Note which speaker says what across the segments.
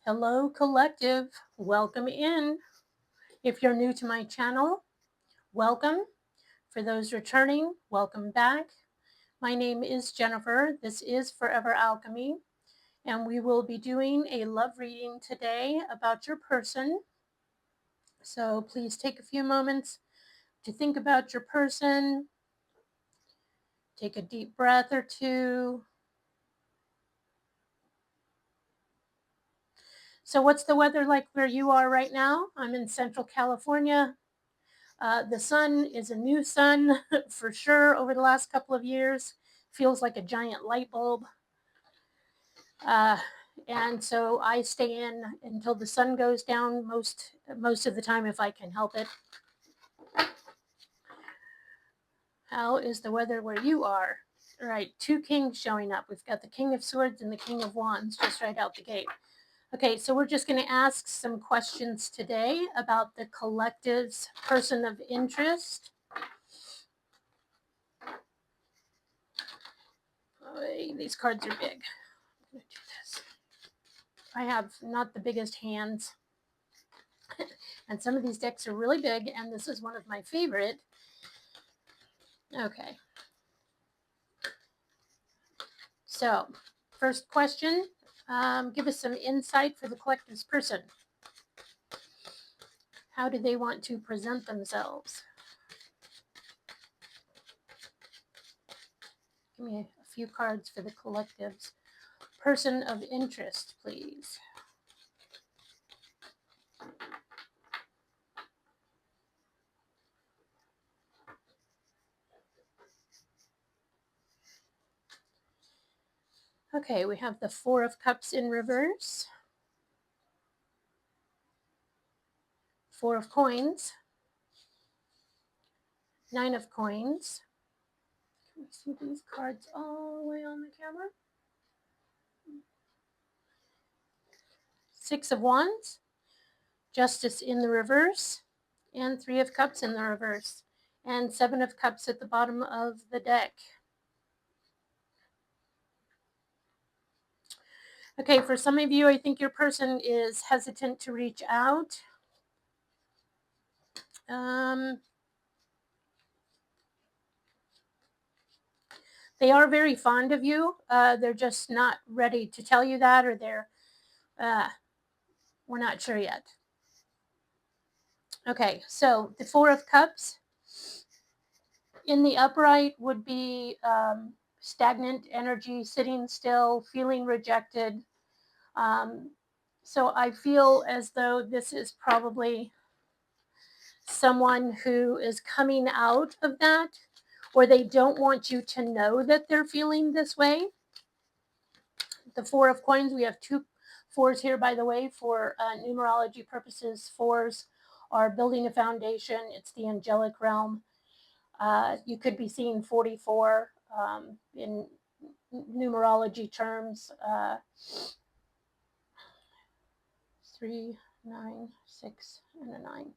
Speaker 1: Hello, collective. Welcome in. If you're new to my channel, welcome. For those returning, welcome back. My name is Jennifer. This is Forever Alchemy, and we will be doing a love reading today about your person. So please take a few moments to think about your person. Take a deep breath or two. So, what's the weather like where you are right now? I'm in Central California. The sun is a new sun for sure over the last couple of years. Feels like a giant light bulb. Uh, and so I stay in until the sun goes down most of the time if I can help it. How is the weather where you are? All right, two kings showing up. We've got the King of Swords and the King of Wands just right out the gate. Okay, so we're just going to ask some questions today about the collective's person of interest. Oh, these cards are big. I'm going to do this. I have not the biggest hands, and some of these decks are really big, and this is one of my favorite. Okay. So, first question, give us some insight for the collective's person. How do they want to present themselves? Give me a few cards for the collective's person of interest, please. Okay, we have the Four of Cups in reverse, Four of Coins, Nine of Coins. Can we see these cards all the way on the camera? Six of Wands, Justice in the reverse, and Three of Cups in the reverse, and Seven of Cups at the bottom of the deck. Okay, for some of you, I think your person is hesitant to reach out. They are very fond of you. They're just not ready to tell you that, or we're not sure yet. Okay, so the Four of Cups in the upright would be stagnant energy, sitting still, feeling rejected. So I feel as though this is probably someone who is coming out of that, or they don't want you to know that they're feeling this way. The Four of Coins, we have two fours here, by the way, for numerology purposes. Fours are building a foundation. It's the angelic realm. You could be seeing 44 in numerology terms. 3, 9, 6, and a 9.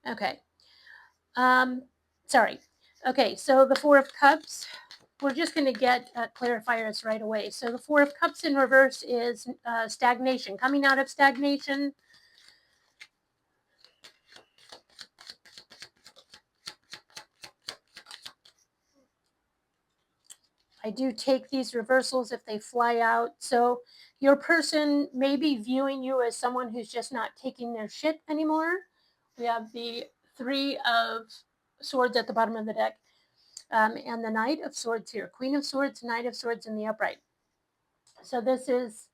Speaker 1: Okay. Sorry. Okay, so the Four of Cups, we're just going to get clarifiers right away. So the Four of Cups in reverse is stagnation, coming out of stagnation. I do take these reversals if they fly out. So your person may be viewing you as someone who's just not taking their shit anymore. We have the Three of Swords at the bottom of the deck, and the Knight of Swords here. Queen of Swords, Knight of Swords in the upright. So this is,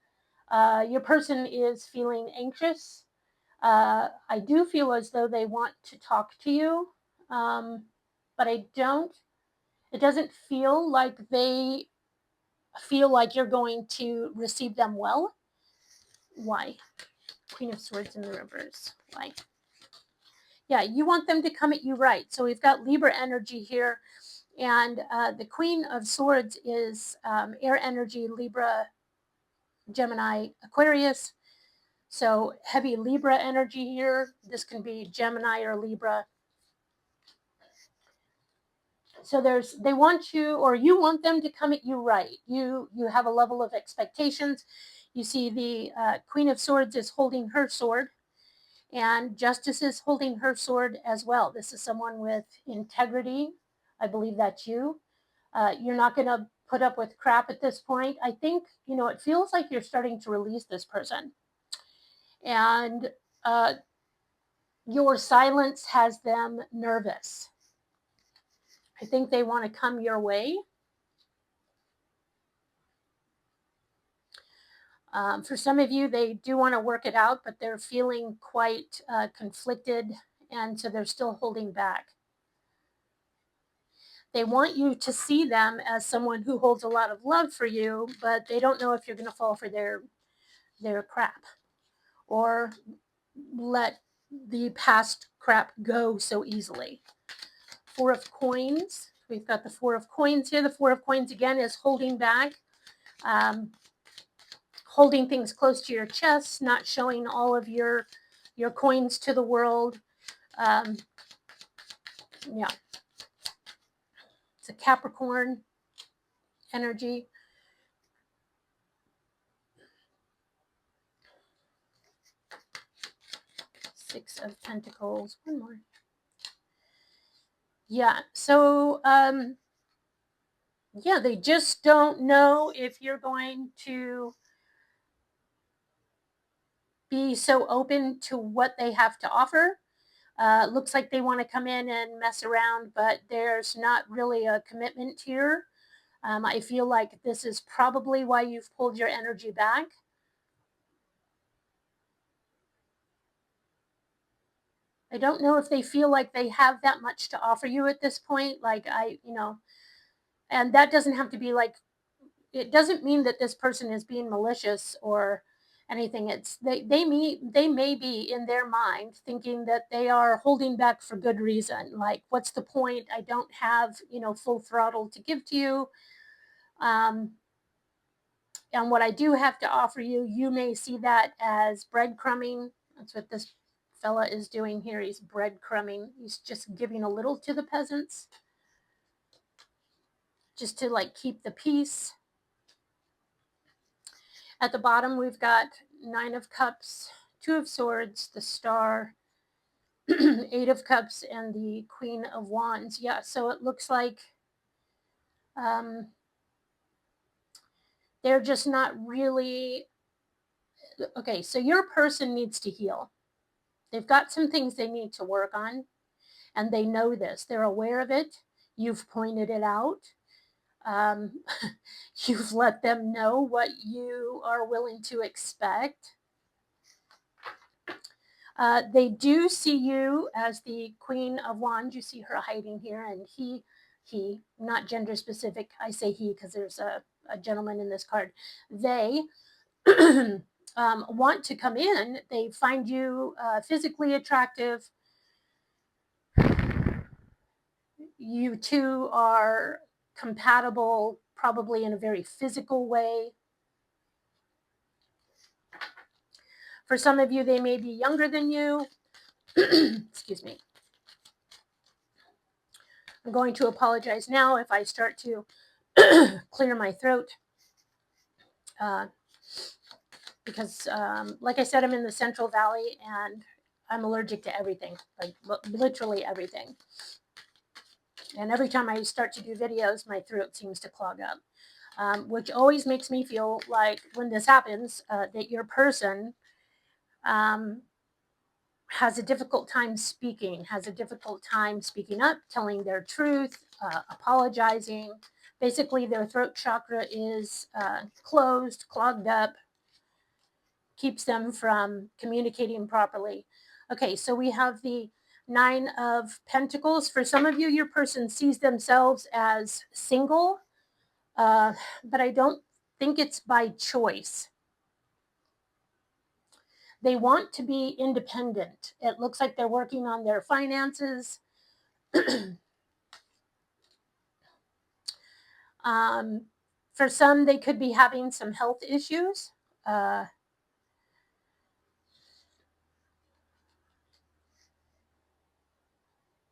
Speaker 1: your person is feeling anxious. I do feel as though they want to talk to you, but it doesn't feel like they feel like you're going to receive them well. Why? Queen of Swords in the reverse. Why? Yeah, you want them to come at you right. So we've got Libra energy here, and the Queen of Swords is air energy, Libra, Gemini, Aquarius. So heavy Libra energy here. This can be Gemini or Libra. So they want you, or you want them to come at you right. You have a level of expectations. You see the Queen of Swords is holding her sword, and Justice is holding her sword as well. This is someone with integrity. I believe that's you. You're not going to put up with crap at this point. I think, it feels like you're starting to release this person. And your silence has them nervous. I think they want to come your way. For some of you, they do want to work it out, but they're feeling quite conflicted, and so they're still holding back. They want you to see them as someone who holds a lot of love for you, but they don't know if you're going to fall for their crap or let the past crap go so easily. Four of Coins. We've got the Four of Coins here. The Four of Coins, again, is holding back, holding things close to your chest, not showing all of your coins to the world. Yeah. It's a Capricorn energy. Six of Pentacles. One more. Yeah. So, yeah, they just don't know if you're going to be so open to what they have to offer. Looks like they want to come in and mess around, but there's not really a commitment here. I feel like this is probably why you've pulled your energy back. I don't know if they feel like they have that much to offer you at this point. And that doesn't have to be like, it doesn't mean that this person is being malicious or anything. It's they may be in their mind thinking that they are holding back for good reason. Like, what's the point? I don't have, full throttle to give to you. And what I do have to offer you, you may see that as breadcrumbing. That's what this fella is doing here. He's breadcrumbing. He's just giving a little to the peasants, just to like keep the peace. At the bottom, we've got Nine of Cups, Two of Swords, the Star, Eight of Cups, and the Queen of Wands. Yeah, so it looks like they're just not really... Okay, so your person needs to heal. They've got some things they need to work on, and they know this. They're aware of it. You've pointed it out. You've let them know what you are willing to expect. They do see you as the Queen of Wands. You see her hiding here, and he, not gender specific. I say he because there's a gentleman in this card. They want to come in. They find you physically attractive. You two are compatible, probably in a very physical way. For some of you, they may be younger than you. Excuse me. I'm going to apologize now if I start to clear my throat. Because, like I said, I'm in the Central Valley and I'm allergic to everything, like literally everything. And every time I start to do videos, my throat seems to clog up, which always makes me feel like when this happens, that your person has a difficult time speaking, up, telling their truth, apologizing. Basically, their throat chakra is closed, clogged up, keeps them from communicating properly. Okay, so we have the Nine of Pentacles. For some of you, your person sees themselves as single, but I don't think it's by choice. They want to be independent. It looks like they're working on their finances. For some, they could be having some health issues.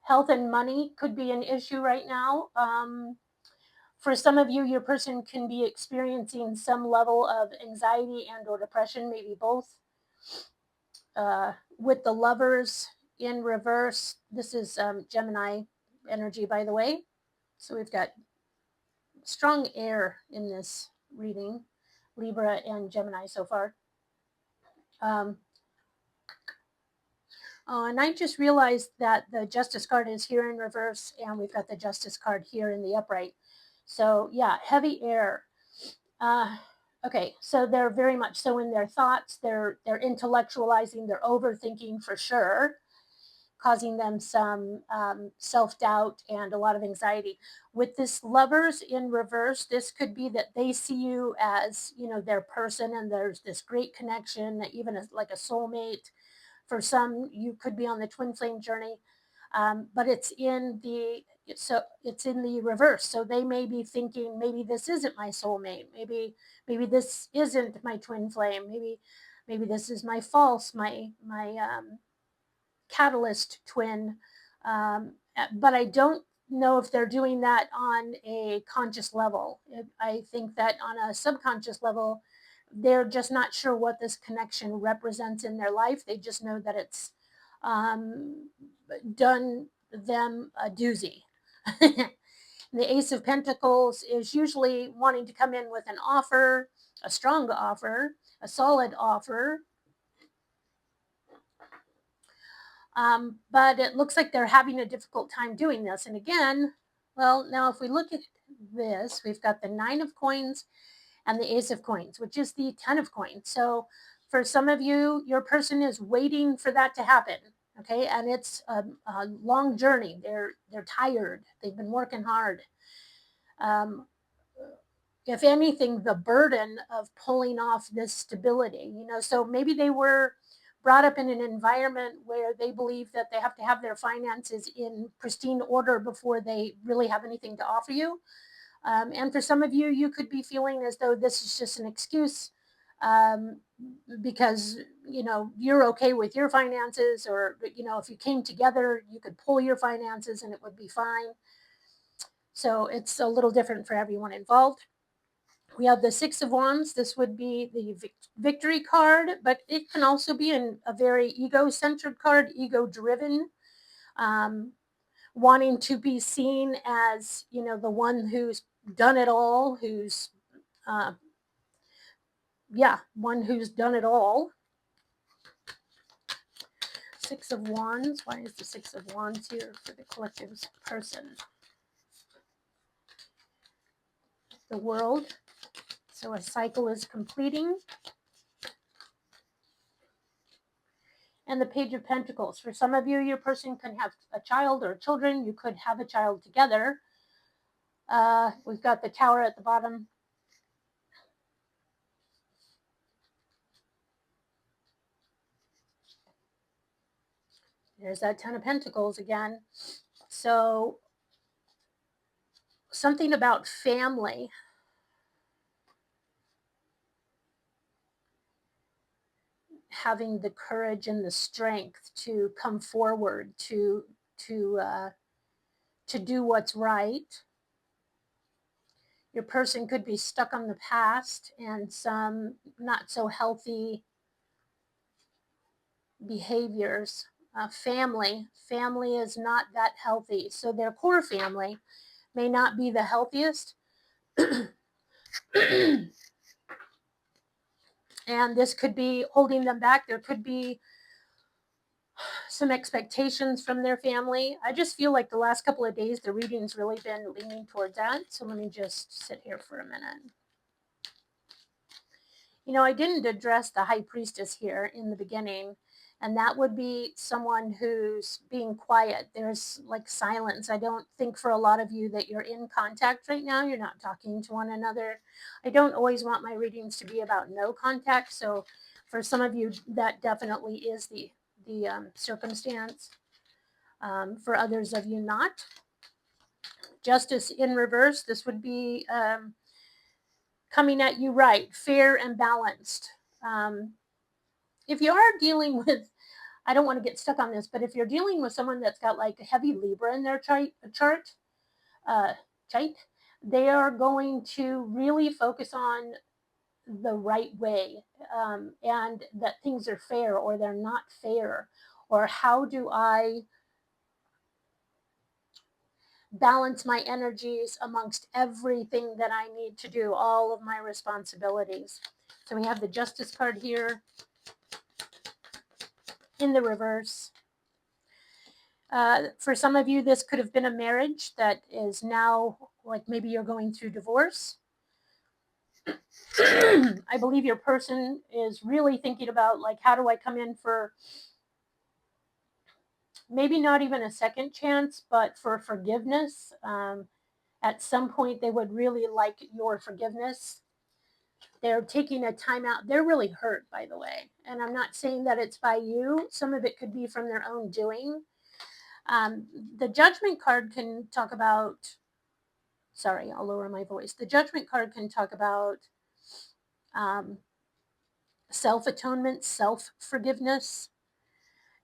Speaker 1: Health and money could be an issue right now. For some of you, your person can be experiencing some level of anxiety and or depression, maybe both. With the Lovers in reverse, this is Gemini energy, by the way. So we've got strong air in this reading, Libra and Gemini so far. And I just realized that the Justice card is here in reverse, and we've got the Justice card here in the upright. So yeah, heavy air. Okay, so they're very much so in their thoughts. They're intellectualizing. They're overthinking for sure, causing them some self-doubt and a lot of anxiety. With this Lovers in reverse, this could be that they see you as, you know, their person, and there's this great connection, even as like a soulmate. For some, you could be on the twin flame journey, but it's in the reverse. So they may be thinking, maybe this isn't my soulmate. Maybe this isn't my twin flame. Maybe this is my false, my catalyst twin. But I don't know if they're doing that on a conscious level. I think that on a subconscious level, they're just not sure what this connection represents in their life. They just know that it's done them a doozy. The Ace of Pentacles is usually wanting to come in with an offer, a strong offer, a solid offer. But it looks like they're having a difficult time doing this. And again, well, now if we look at this, we've got the Nine of Coins and the Ace of Coins, which is the Ten of Coins. So for some of you, your person is waiting for that to happen. Okay, and it's a long journey. They're tired. They've been working hard. If anything, the burden of pulling off this stability, you know, so maybe they were brought up in an environment where they believe that they have to have their finances in pristine order before they really have anything to offer you. And for some of you, you could be feeling as though this is just an excuse because, you know, you're okay with your finances, or, you know, if you came together, you could pull your finances and it would be fine. So it's a little different for everyone involved. We have the Six of Wands. This would be the victory card, but it can also be a very ego-centered card, ego-driven, wanting to be seen as, you know, the one who's done it all, who's, one who's done it all. Six of Wands. Why is the Six of Wands here for the collective's person? The World. So a cycle is completing. And the Page of Pentacles. For some of you, your person can have a child or children. You could have a child together. We've got the Tower at the bottom. There's that Ten of Pentacles again. So something about family. Having the courage and the strength to come forward to do what's right. Your person could be stuck on the past and some not so healthy behaviors. Family is not that healthy. So their core family may not be the healthiest. And this could be holding them back. There could be some expectations from their family. I just feel like the last couple of days, the reading's really been leaning towards that. So let me just sit here for a minute. You know, I didn't address the High Priestess here in the beginning, and that would be someone who's being quiet. There's like silence. I don't think for a lot of you that you're in contact right now. You're not talking to one another. I don't always want my readings to be about no contact. So for some of you, that definitely is the circumstance. For others of you, not. Justice in reverse. This would be coming at you right, fair and balanced. If you are dealing with, I don't want to get stuck on this, but if you're dealing with someone that's got like a heavy Libra in their chart, They are going to really focus on the right way, and that things are fair or they're not fair, or how do I balance my energies amongst everything that I need to do, all of my responsibilities. So we have the Justice card here in the reverse. For some of you, this could have been a marriage that is now, like, maybe you're going through divorce. I believe your person is really thinking about, like, how do I come in for maybe not even a second chance, but for forgiveness. At some point, they would really like your forgiveness. They're taking a time out. They're really hurt, by the way. And I'm not saying that it's by you. Some of it could be from their own doing. The Judgment card can talk about, sorry, I'll lower my voice. The Judgment card can talk about um, self atonement, self forgiveness.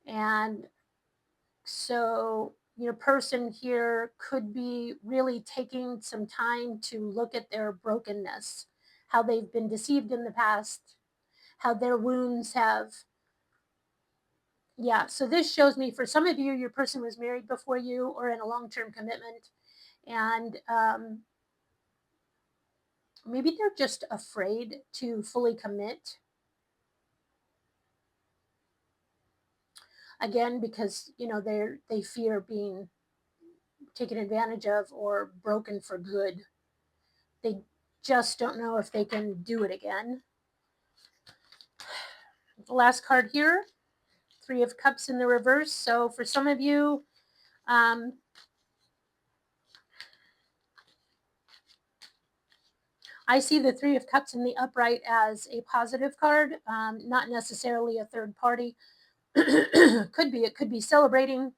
Speaker 1: And so your person here could be really taking some time to look at their brokenness, how they've been deceived in the past, how their wounds have. Yeah, so this shows me, for some of you, your person was married before you or in a long-term commitment, and maybe they're just afraid to fully commit. Again, because they fear being taken advantage of or broken for good. They just don't know if they can do it again. The last card here, Three of Cups in the reverse. So for some of you, I see the Three of Cups in the upright as a positive card, not necessarily a third party. It could be celebrating,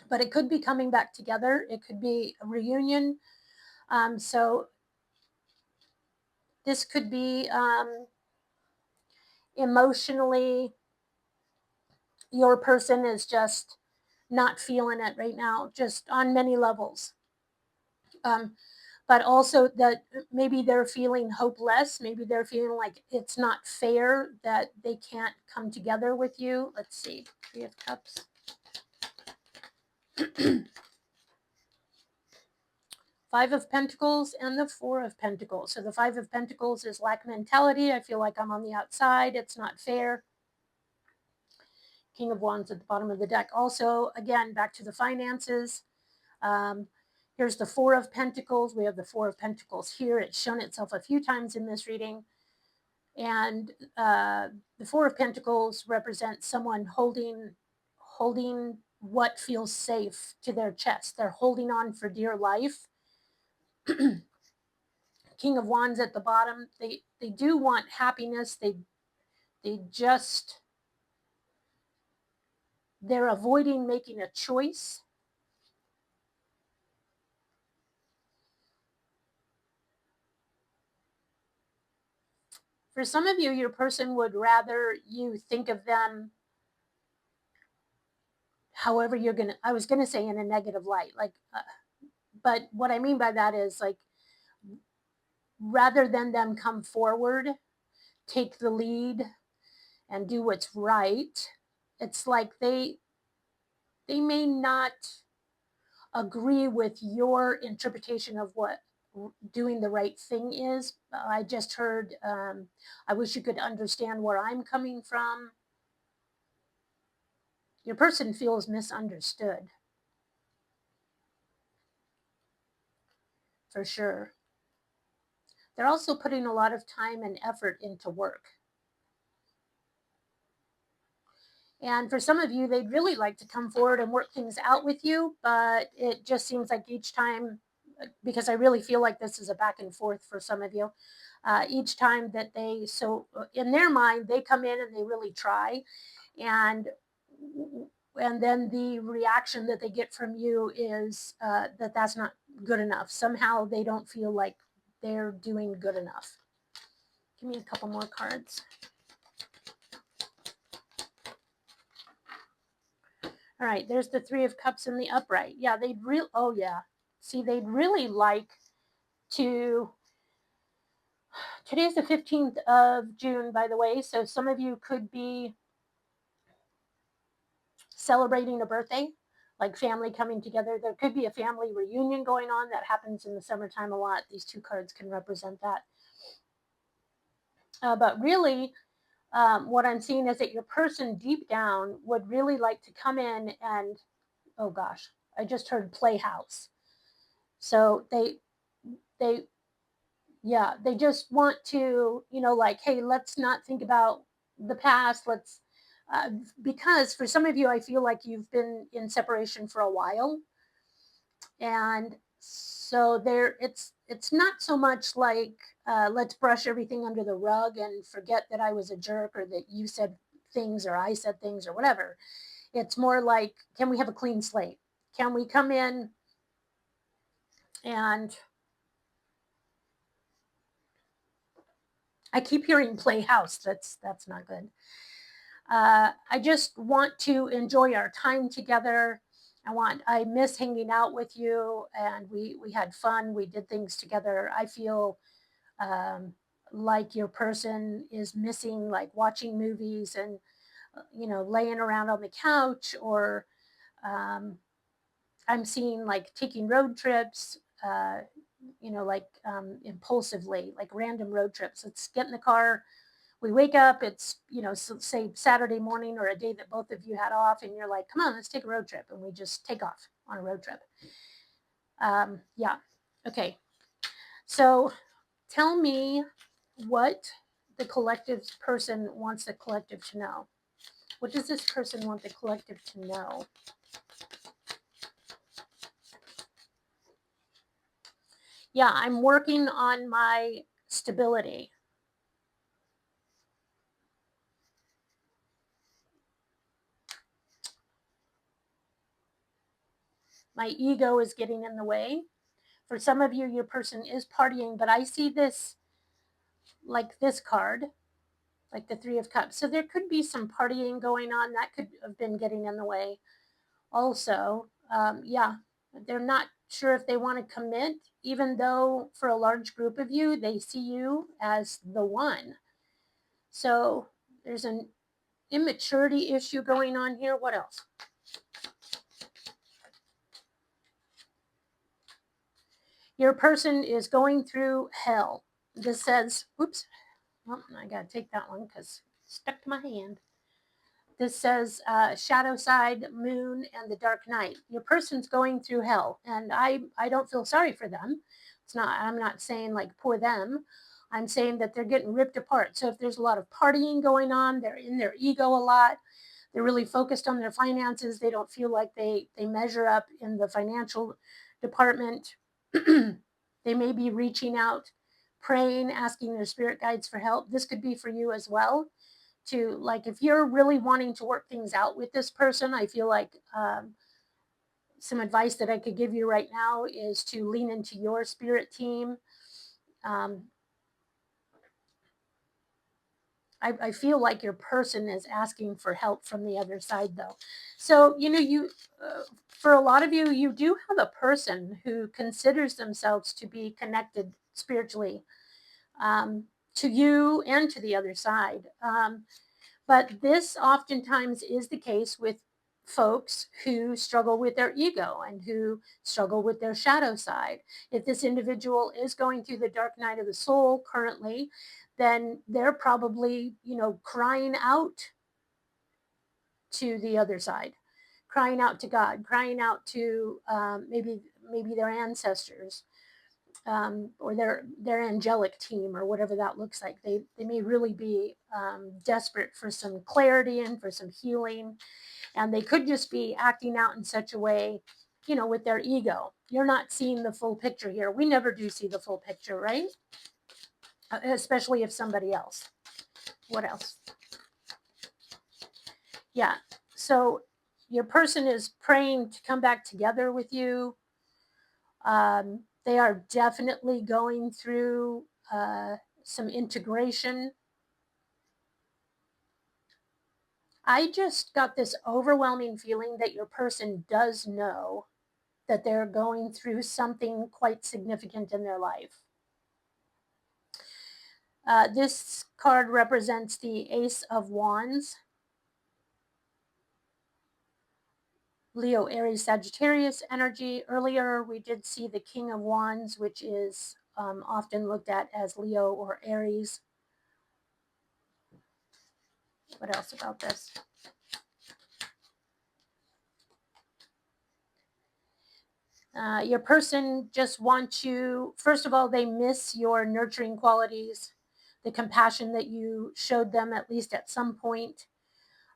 Speaker 1: but it could be coming back together. It could be a reunion. So this could be emotionally, your person is just not feeling it right now, just on many levels. But also that maybe they're feeling hopeless. Maybe they're feeling like it's not fair that they can't come together with you. Let's see, Three of Cups. Five of Pentacles and the Four of Pentacles. So the Five of Pentacles is lack mentality. I feel like I'm on the outside. It's not fair. King of Wands at the bottom of the deck. Also, again, back to the finances. Here's the Four of Pentacles. We have the Four of Pentacles here. It's shown itself a few times in this reading. And the Four of Pentacles represents someone holding what feels safe to their chest. They're holding on for dear life. King of Wands at the bottom. They do want happiness. They're avoiding making a choice. For some of you, your person would rather you think of them however you're gonna. I was gonna say in a negative light, like, but what I mean by that is, like, rather than them come forward, take the lead, and do what's right. It's like they may not agree with your interpretation of what doing the right thing is. I just heard, I wish you could understand where I'm coming from. Your person feels misunderstood, for sure. They're also putting a lot of time and effort into work. And for some of you, they'd really like to come forward and work things out with you, but it just seems like each time, because I really feel like this is a back and forth for some of you, each time that in their mind, they come in and they really try. And then the reaction that they get from you is that that's not good enough. Somehow they don't feel like they're doing good enough. Give me a couple more cards. All right, there's the Three of Cups in the upright. Yeah, oh yeah. See, they'd really like to, today is the 15th of June, by the way, so some of you could be celebrating a birthday, like family coming together. There could be a family reunion going on. That happens in the summertime a lot. These two cards can represent that. But really, what I'm seeing is that your person deep down would really like to come in and, oh gosh, I just heard playhouse. So they, yeah, they just want to, like, hey, let's not think about the past. Because for some of you, I feel like you've been in separation for a while, and so it's not so much like, let's brush everything under the rug and forget that I was a jerk or that you said things or I said things or whatever. It's more like, can we have a clean slate? Can we come in and, I keep hearing playhouse. That's not good. I just want to enjoy our time together. I miss hanging out with you, and we had fun. We did things together. I feel like your person is missing, like, watching movies and, laying around on the couch, or um, I'm seeing like taking road trips, impulsively, like random road trips. Let's get in the car. We wake up, it's, say Saturday morning or a day that both of you had off, and you're like, come on, let's take a road trip. And we just take off on a road trip. Yeah. Okay. So tell me what the collective person wants the collective to know. What does this person want the collective to know? Yeah, I'm working on my stability. My ego is getting in the way. For some of you, your person is partying, but I see this like this card, like the Three of Cups. So there could be some partying going on that could have been getting in the way. Also, yeah, they're not sure if they want to commit, even though for a large group of you, they see you as the one. So there's an immaturity issue going on here. What else? Your person is going through hell. This says, oops, oh, I got to take that one because it's stuck to my hand. This says shadow side, moon, and the dark night. Your person's going through hell, and I don't feel sorry for them. I'm not saying like poor them. I'm saying that they're getting ripped apart. So if there's a lot of partying going on, they're in their ego a lot. They're really focused on their finances. They don't feel like they measure up in the financial department. They may be reaching out, praying, asking their spirit guides for help. This could be for you as well. To, like, if you're really wanting to work things out with this person, I feel like some advice that I could give you right now is to lean into your spirit team. um, I feel like your person is asking for help from the other side, though. So, for a lot of you, you do have a person who considers themselves to be connected spiritually, to you and to the other side. But this oftentimes is the case with folks who struggle with their ego and who struggle with their shadow side. If this individual is going through the dark night of the soul currently, then they're probably, crying out to the other side, crying out to God, crying out to maybe their ancestors, or their angelic team, or whatever that looks like. They may really be desperate for some clarity and for some healing, and they could just be acting out in such a way, with their ego. You're not seeing the full picture here. We never do see the full picture, right? Especially if somebody else. What else? Yeah. So your person is praying to come back together with you. They are definitely going through some integration. I just got this overwhelming feeling that your person does know that they're going through something quite significant in their life. This card represents the Ace of Wands. Leo, Aries, Sagittarius energy. Earlier, we did see the King of Wands, which is often looked at as Leo or Aries. What else about this? Your person just wants you, first of all, they miss your nurturing qualities, the compassion that you showed them, at least at some point.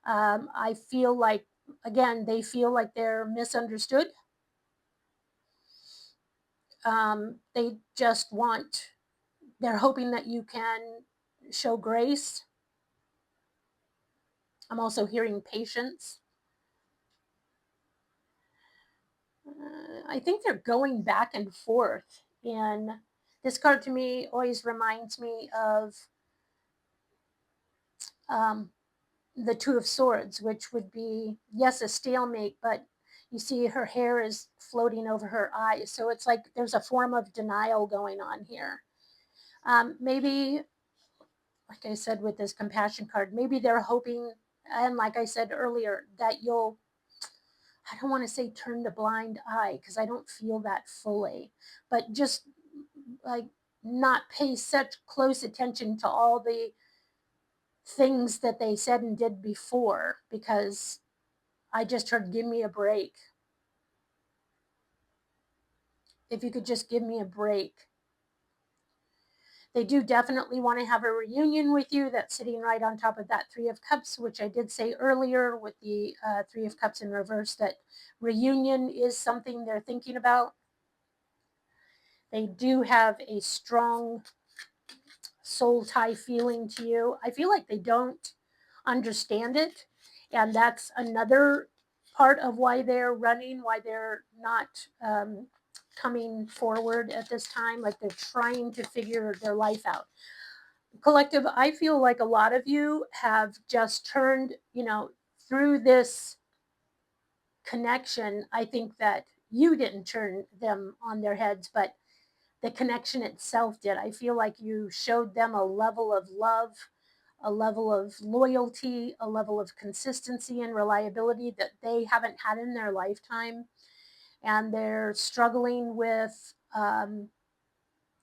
Speaker 1: I feel like, again, they feel like they're misunderstood. They just want, they're hoping that you can show grace. I'm also hearing patience. I think they're going back and forth. And this card to me always reminds me of the Two of Swords, which would be, yes, a stalemate, but you see her hair is floating over her eyes. So it's like there's a form of denial going on here. Maybe, like I said with this compassion card, maybe they're hoping, and like I said earlier, that you'll, I don't want to say turn the blind eye because I don't feel that fully, but just like not pay such close attention to all the things that they said and did before, because I just heard, give me a break. If you could just give me a break. They do definitely want to have a reunion with you. That's sitting right on top of that Three of Cups, which I did say earlier with the Three of Cups in reverse, that reunion is something they're thinking about. They do have a strong soul tie feeling to you. I feel like they don't understand it. And that's another part of why they're running, why they're not coming forward at this time. Like they're trying to figure their life out. Collective, I feel like a lot of you have just turned, through this connection. I think that you didn't turn them on their heads, but the connection itself did. I feel like you showed them a level of love, a level of loyalty, a level of consistency and reliability that they haven't had in their lifetime. And they're struggling with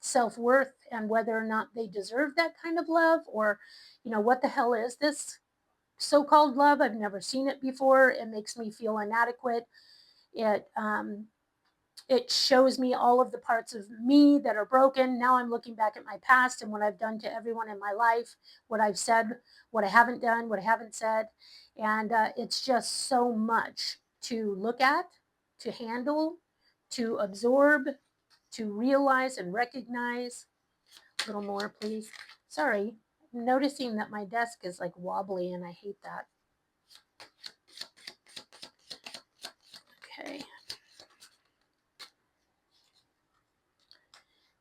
Speaker 1: self-worth and whether or not they deserve that kind of love, or, what the hell is this so-called love? I've never seen it before. It makes me feel inadequate. It shows me all of the parts of me that are broken. Now I'm looking back at my past and what I've done to everyone in my life, what I've said, what I haven't done, what I haven't said. And it's just so much to look at, to handle, to absorb, to realize and recognize. A little more, please. Sorry, I'm noticing that my desk is like wobbly and I hate that. Okay.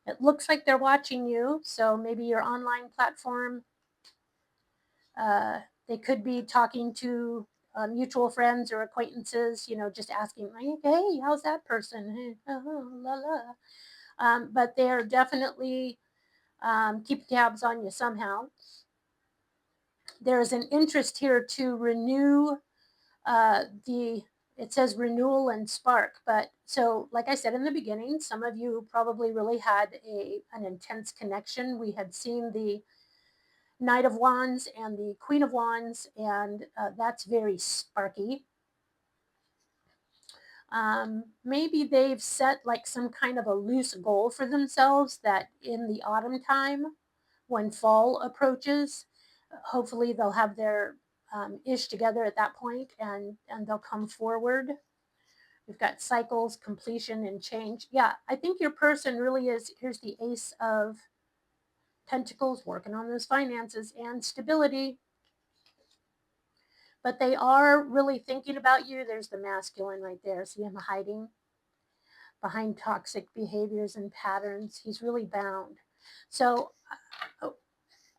Speaker 1: It looks like they're watching you, so maybe your online platform. They could be talking to mutual friends or acquaintances, just asking, like, hey, how's that person? Hey, la la. But they're definitely keep tabs on you somehow. There's an interest here to renew it says renewal and spark. But so, like I said in the beginning, some of you probably really had an intense connection. We had seen the Knight of Wands and the Queen of Wands, and that's very sparky. Maybe they've set like some kind of a loose goal for themselves that in the autumn time, when fall approaches, hopefully they'll have their ish together at that point, and they'll come forward. We've got cycles, completion, and change. Yeah, I think your person really is, here's the Ace of Pentacles, working on those finances and stability. But they are really thinking about you. There's the masculine right there. See him hiding behind toxic behaviors and patterns. He's really bound. So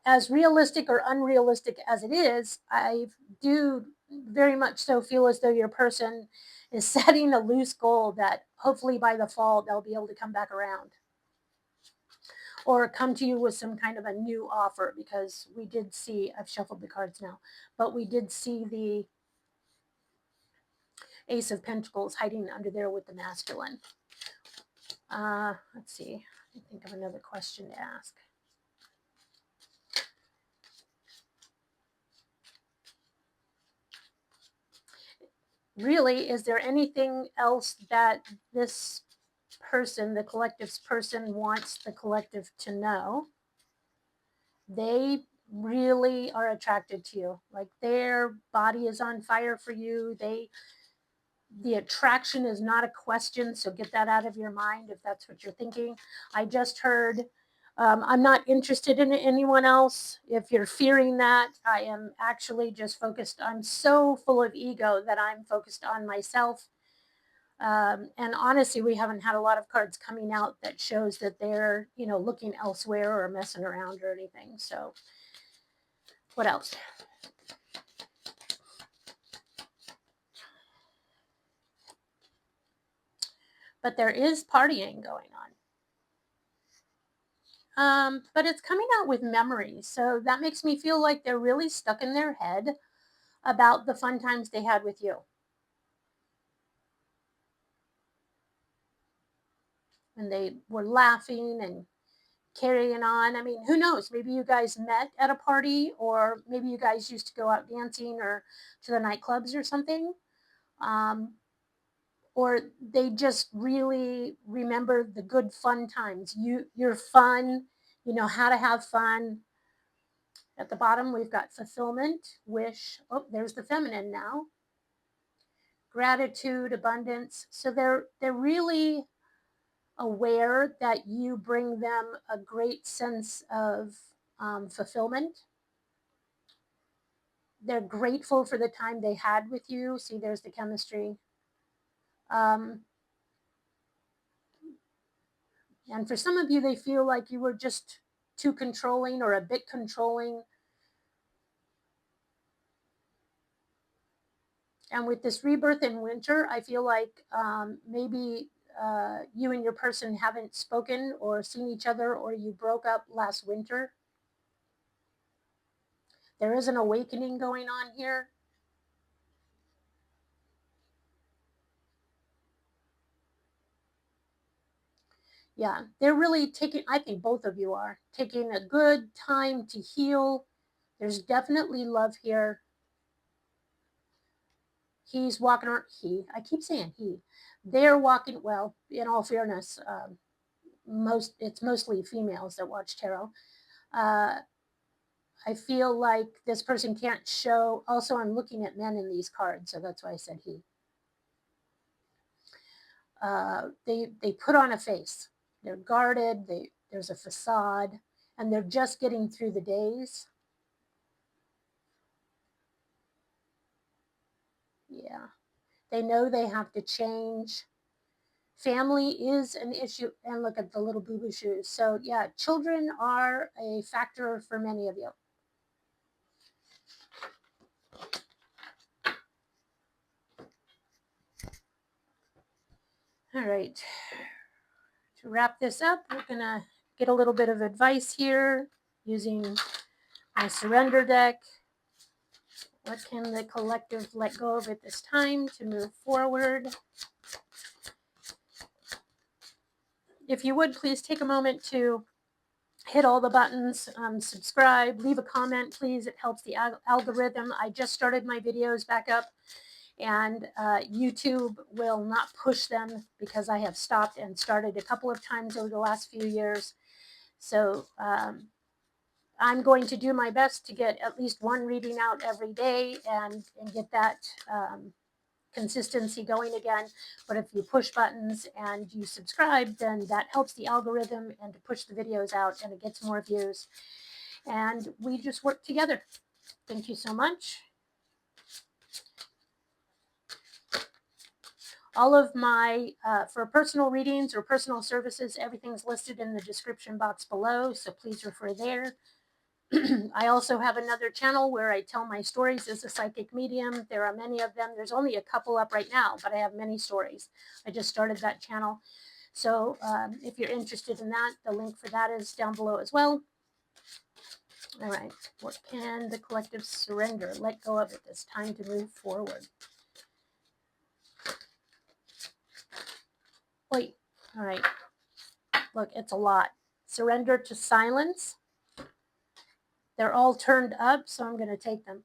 Speaker 1: as realistic or unrealistic as it is, I do very much so feel as though your person is setting a loose goal that hopefully by the fall they'll be able to come back around or come to you with some kind of a new offer, because we did see, I've shuffled the cards now, but we did see the Ace of Pentacles hiding under there with the masculine. Let's see. I think of another question to ask. Really, is there anything else that this person, the collective's person, wants the collective to know? They really are attracted to you. Like their body is on fire for you. The attraction is not a question, so get that out of your mind if that's what you're thinking. I just heard, I'm not interested in anyone else. If you're fearing that, I am actually just focused. I'm so full of ego that I'm focused on myself. And honestly, we haven't had a lot of cards coming out that shows that they're, looking elsewhere or messing around or anything. So what else? But there is partying going on. But it's coming out with memories. So that makes me feel like they're really stuck in their head about the fun times they had with you. And they were laughing and carrying on. I mean, who knows? Maybe you guys met at a party, or maybe you guys used to go out dancing or to the nightclubs or something. Um, or they just really remember the good fun times. You're fun, you know how to have fun. At the bottom, we've got fulfillment, wish. Oh, there's the feminine now. Gratitude, abundance. So they're really aware that you bring them a great sense of fulfillment. They're grateful for the time they had with you. See, there's the chemistry. Um, and for some of you, they feel like you were just too controlling or a bit controlling. And with this rebirth in winter, I feel like maybe you and your person haven't spoken or seen each other, or you broke up last winter. There is an awakening going on here. Yeah, they're really taking, I think both of you are taking a good time to heal. There's definitely love here. He's walking around, I keep saying he. They're walking, well, in all fairness, it's mostly females that watch tarot. Uh, I feel like this person can't show. Also, I'm looking at men in these cards, so that's why I said he. They put on a face. They're guarded. There's a facade, and they're just getting through the days. Yeah, they know they have to change. Family is an issue, and look at the little boo boo shoes. So yeah, children are a factor for many of you. All right. To wrap this up, we're going to get a little bit of advice here using my surrender deck. What can the collective let go of at this time to move forward? If you would, please take a moment to hit all the buttons, subscribe, leave a comment, please. It helps the algorithm. I just started my videos back up, and YouTube will not push them because I have stopped and started a couple of times over the last few years. So I'm going to do my best to get at least one reading out every day and get that consistency going again. But if you push buttons and you subscribe, then that helps the algorithm and to push the videos out, and it gets more views. And we just work together. Thank you so much. All of my, for personal readings or personal services, everything's listed in the description box below, so please refer there. I also have another channel where I tell my stories as a psychic medium. There are many of them. There's only a couple up right now, but I have many stories. I just started that channel. So if you're interested in that, the link for that is down below as well. All right, what can the collective surrender? Let go of it. It's time to move forward. Wait, all right. Look, it's a lot. Surrender to silence. They're all turned up, so I'm going to take them.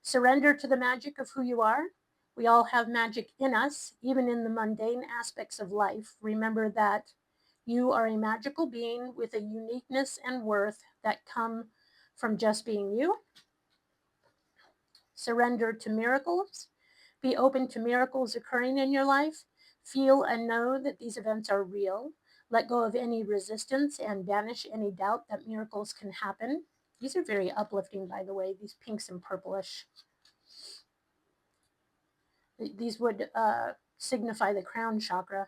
Speaker 1: Surrender to the magic of who you are. We all have magic in us, even in the mundane aspects of life. Remember that you are a magical being with a uniqueness and worth that come from just being you. Surrender to miracles. Be open to miracles occurring in your life. Feel and know that these events are real. Let go of any resistance and banish any doubt that miracles can happen. These are very uplifting, by the way, these pinks and purplish. These would signify the crown chakra.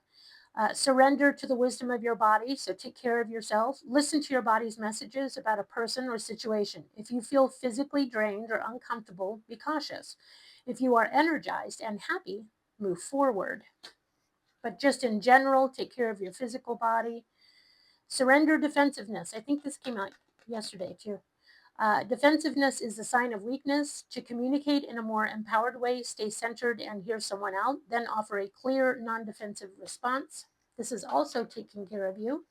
Speaker 1: Surrender to the wisdom of your body, so take care of yourself. Listen to your body's messages about a person or situation. If you feel physically drained or uncomfortable, be cautious. If you are energized and happy, move forward. But just in general, take care of your physical body. Surrender defensiveness. I think this came out yesterday too. Defensiveness is a sign of weakness. To communicate in a more empowered way, stay centered and hear someone out, then offer a clear, non-defensive response. This is also taking care of you.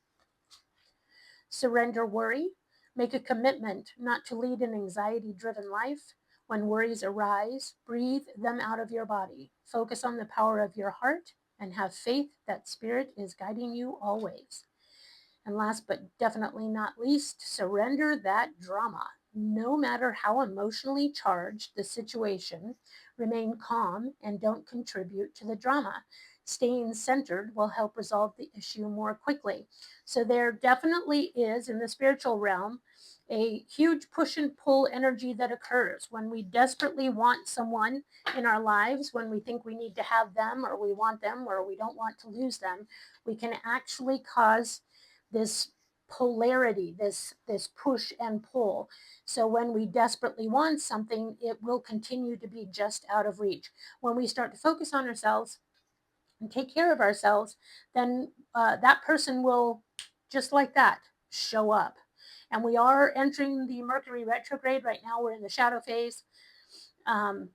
Speaker 1: Surrender worry. Make a commitment not to lead an anxiety-driven life. When worries arise, breathe them out of your body. Focus on the power of your heart and have faith that Spirit is guiding you always. And last but definitely not least, surrender that drama. No matter how emotionally charged the situation, remain calm and don't contribute to the drama. Staying centered will help resolve the issue more quickly. So there definitely is, in the spiritual realm, a huge push and pull energy that occurs when we desperately want someone in our lives, when we think we need to have them or we want them or we don't want to lose them. We can actually cause this polarity, this push and pull. So when we desperately want something, it will continue to be just out of reach. When we start to focus on ourselves and take care of ourselves, then that person will, just like that, show up. And we are entering the Mercury retrograde right now. We're in the shadow phase. And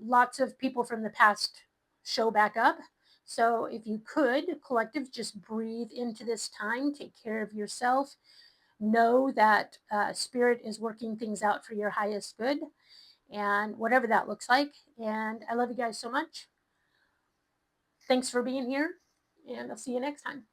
Speaker 1: lots of people from the past show back up. So if you could, collective, just breathe into this time, take care of yourself, know that Spirit is working things out for your highest good, and whatever that looks like. And I love you guys so much. Thanks for being here, and I'll see you next time.